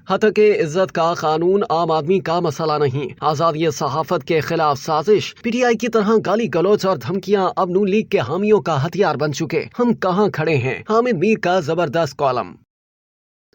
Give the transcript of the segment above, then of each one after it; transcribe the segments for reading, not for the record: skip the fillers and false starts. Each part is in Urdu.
حتک عزت کا قانون عام آدمی کا مسئلہ نہیں، آزادی صحافت کے خلاف سازش۔ پی ٹی آئی کی طرح گالی گلوچ اور دھمکیاں اب نون لیگ کے حامیوں کا ہتھیار بن چکے۔ ہم کہاں کھڑے ہیں؟ حامد میر کا زبردست کالم۔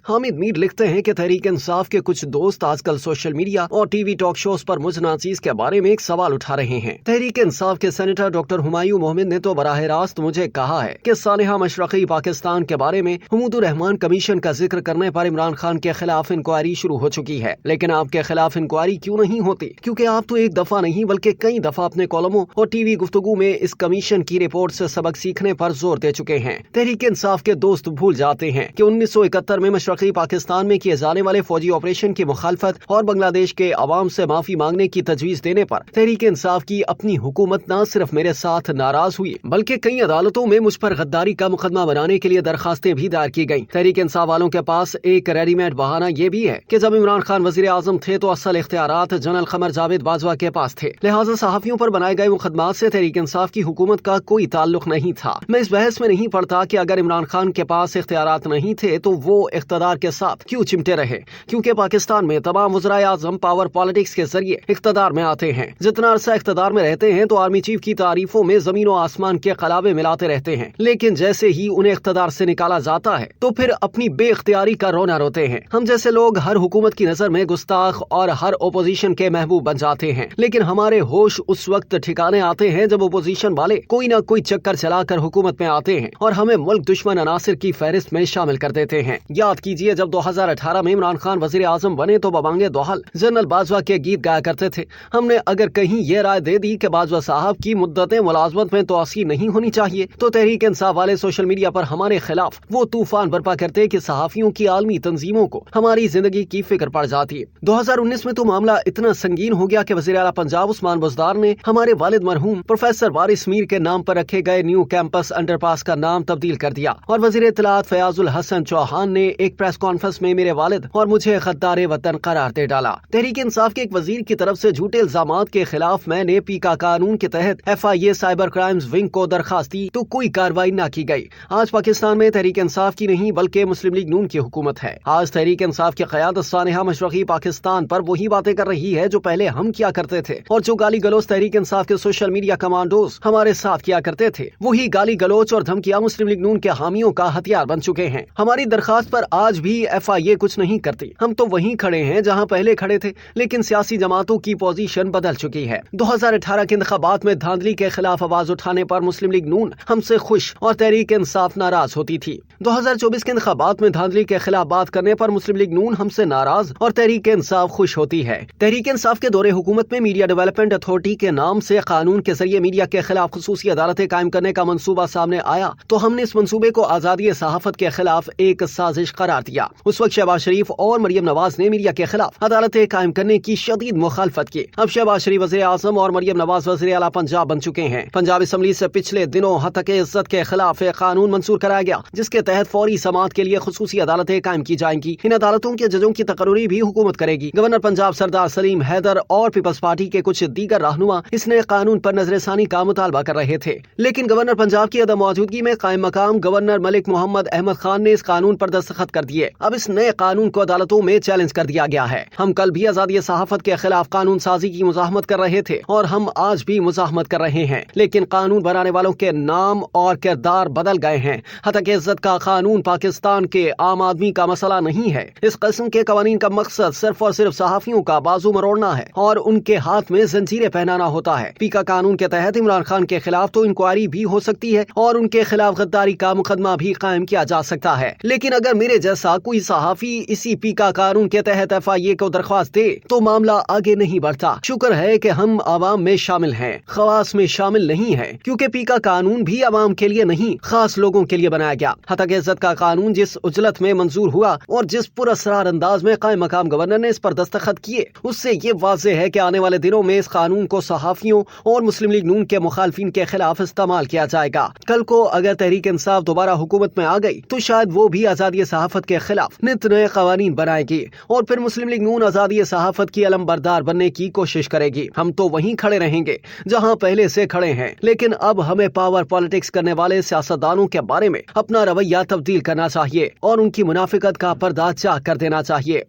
حامد میر لکھتے ہیں کہ تحریک انصاف کے کچھ دوست آج کل سوشل میڈیا اور ٹی وی ٹاک شوز پر مجھ ناچیز کے بارے میں ایک سوال اٹھا رہے ہیں۔ تحریک انصاف کے سینیٹر ڈاکٹر ہمایوں محمد نے تو براہ راست مجھے کہا ہے کہ سانحہ مشرقی پاکستان کے بارے میں حمود الرحمان کمیشن کا ذکر کرنے پر عمران خان کے خلاف انکوائری شروع ہو چکی ہے، لیکن آپ کے خلاف انکوائری کیوں نہیں ہوتی؟ کیونکہ آپ تو ایک دفعہ نہیں بلکہ کئی دفعہ اپنے کالموں اور ٹی وی گفتگو میں اس کمیشن کی رپورٹ سے سبق سیکھنے پر زور دے چکے ہیں۔ تحریک انصاف کے دوست بھول جاتے ہیں کہ 1971 میں مشرقی پاکستان میں کیے جانے والے فوجی آپریشن کی مخالفت اور بنگلہ دیش کے عوام سے معافی مانگنے کی تجویز دینے پر تحریک انصاف کی اپنی حکومت نہ صرف میرے ساتھ ناراض ہوئی بلکہ کئی عدالتوں میں مجھ پر غداری کا مقدمہ بنانے کے لیے درخواستیں بھی دائر کی گئیں۔ تحریک انصاف والوں کے پاس ایک ریڈی میڈ بہانہ یہ بھی ہے کہ جب عمران خان وزیر اعظم تھے تو اصل اختیارات جنرل قمر جاوید باجوہ کے پاس تھے، لہٰذا صحافیوں پر بنائے گئے مقدمات سے تحریک انصاف کی حکومت کا کوئی تعلق نہیں تھا۔ میں اس بحث میں نہیں پڑتا کہ اگر عمران خان کے پاس اختیارات نہیں تھے تو وہ اقتدار کے ساتھ کیوں چمٹے رہے، کیونکہ پاکستان میں تمام وزرائے اعظم پاور پالیٹکس کے ذریعے اقتدار میں آتے ہیں۔ جتنا عرصہ اقتدار میں رہتے ہیں تو آرمی چیف کی تعریفوں میں زمین و آسمان کے قلابے ملاتے رہتے ہیں، لیکن جیسے ہی انہیں اقتدار سے نکالا جاتا ہے تو پھر اپنی بے اختیاری کا رونا روتے ہیں۔ ہم جیسے لوگ ہر حکومت کی نظر میں گستاخ اور ہر اپوزیشن کے محبوب بن جاتے ہیں، لیکن ہمارے ہوش اس وقت ٹھکانے آتے ہیں جب اپوزیشن والے کوئی نہ کوئی چکر چلا کر حکومت میں آتے ہیں اور ہمیں ملک دشمن عناصر کی فہرست میں شامل کر دیتے ہیں۔ یاد کیجئے جب 2018 میں عمران خان وزیر اعظم بنے تو ببانگے دوحل جنرل باجوہ کے گیت گایا کرتے تھے۔ ہم نے اگر کہیں یہ رائے دے دی کہ باجوہ صاحب کی مدت ملازمت میں توسیع نہیں ہونی چاہیے تو تحریک انصاف والے سوشل میڈیا پر ہمارے خلاف وہ طوفان برپا کرتے کہ صحافیوں کی عالمی تنظیموں کو ہماری زندگی کی فکر پڑ جاتی۔ 2019 میں تو معاملہ اتنا سنگین ہو گیا کہ وزیر اعلیٰ پنجاب عثمان بزدار نے ہمارے والد مرحوم پروفیسر وارث میر کے نام پر رکھے گئے نیو کیمپس انڈر پاس کا نام تبدیل کر دیا، اور وزیر اطلاعات فیاض الحسن چوہان نے ایک پریس کانفرنس میں میرے والد اور مجھے غدار وطن قرار دے ڈالا۔ تحریک انصاف کے ایک وزیر کی طرف سے جھوٹے الزامات کے خلاف میں نے پیکا قانون کے تحت FIA سائبر کرائمز ونگ کو درخواست دی تو کوئی کارروائی نہ کی گئی۔ آج پاکستان میں تحریک انصاف کی نہیں بلکہ مسلم لیگ نون کی حکومت ہے۔ آج تحریک انصاف کی قیادت سانحہ مشرقی پاکستان پر وہی باتیں کر رہی ہے جو پہلے ہم کیا کرتے تھے، اور جو گالی گلوچ تحریک انصاف کے سوشل میڈیا کمانڈوز ہمارے ساتھ کیا کرتے تھے، وہی گالی گلوچ اور دھمکیاں مسلم لیگ نون کے حامیوں کا ہتھیار بن چکے ہیں۔ ہماری درخواست پر آج بھی FIA کچھ نہیں کرتی۔ ہم تو وہیں کھڑے ہیں جہاں پہلے کھڑے تھے، لیکن سیاسی جماعتوں کی پوزیشن بدل چکی ہے۔ 2018 کے انتخابات میں دھاندلی کے خلاف آواز اٹھانے پر مسلم لیگ نون ہم سے خوش اور تحریک انصاف ناراض ہوتی تھی۔ 2024 کے انتخابات میں دھاندلی کے خلاف بات کرنے پر مسلم لیگ نون ہم سے ناراض اور تحریک انصاف خوش ہوتی ہے۔ تحریک انصاف کے دور حکومت میں میڈیا ڈیولپمنٹ اتھارٹی کے نام سے قانون کے ذریعے میڈیا کے خلاف خصوصی عدالتیں قائم کرنے کا منصوبہ سامنے آیا تو ہم نے اس منصوبے کو آزادی صحافت کے خلاف ایک سازش قرار دیا۔ اس وقت شہباز شریف اور مریم نواز نے میڈیا کے خلاف عدالتیں قائم کرنے کی شدید مخالفت کی۔ اب شہباز شریف وزیر اعظم اور مریم نواز وزیر اعلیٰ پنجاب بن چکے ہیں۔ پنجاب اسمبلی سے پچھلے دنوں حتک عزت کے خلاف ایک قانون منظور کرایا گیا جس کے تحت فوری سماعت کے لیے خصوصی عدالتیں قائم کی جائیں گی۔ ان عدالتوں کے ججوں کی تقرری بھی حکومت کرے گی۔ گورنر پنجاب سردار سلیم حیدر اور پیپلز پارٹی کے کچھ دیگر رہنما اس نئے قانون پر نظر ثانی کا مطالبہ کر رہے تھے، لیکن گورنر پنجاب کی عدم موجودگی میں قائم مقام گورنر ملک محمد احمد خان نے اس قانون پر دستخط کر دیے۔ اب اس نئے قانون کو عدالتوں میں چیلنج کر دیا گیا ہے۔ ہم کل بھی آزادی صحافت کے خلاف قانون سازی کی مزاحمت کر رہے تھے اور ہم آج بھی مزاحمت کر رہے ہیں، لیکن قانون بنانے والوں کے نام اور کردار بدل گئے ہیں۔ حتک عزت کا قانون پاکستان کے عام آدمی کا مسئلہ نہیں ہے۔ اس قسم کے قوانین کا مقصد صرف اور صرف صحافیوں کا بازو مروڑنا ہے اور ان کے ہاتھ میں زنجیریں پہنانا ہوتا ہے۔ پیکا قانون کے تحت عمران خان کے خلاف تو انکوائری بھی ہو سکتی ہے اور ان کے خلاف غداری کا مقدمہ بھی قائم کیا جا سکتا ہے، لیکن اگر میرے جیسا کوئی صحافی اسی پیکا قانون کے تحت FIA کو درخواست دے تو معاملہ آگے نہیں بڑھتا۔ شکر ہے کہ ہم عوام میں شامل ہیں، خواص میں شامل نہیں ہیں، کیونکہ پیکا قانون بھی عوام کے لیے نہیں خاص لوگوں کے لیے بنایا گیا۔ حتک عزت کا قانون جس اجلت میں منظور ہوا اور جس پراسرار انداز میں قائم مقام گورنر نے اس پر دستخط کیے، اس سے یہ واضح ہے کہ آنے والے دنوں میں اس قانون کو صحافیوں اور مسلم لیگ نون کے مخالفین کے خلاف استعمال کیا جائے گا۔ کل کو اگر تحریک انصاف دوبارہ حکومت میں آ گئی تو شاید وہ بھی آزادی صحافت کے خلاف نت نئے قوانین بنائے گی اور پھر مسلم لیگ نون آزادی صحافت کی علم بردار بننے کی کوشش کرے گی۔ ہم تو وہیں کھڑے رہیں گے جہاں پہلے سے کھڑے ہیں، لیکن اب ہمیں پاور پالیٹکس کرنے والے سیاستدانوں کے بارے میں اپنا رویہ تبدیل کرنا چاہیے اور ان کی منافقت کا پردہ چاک کر دینا چاہیے۔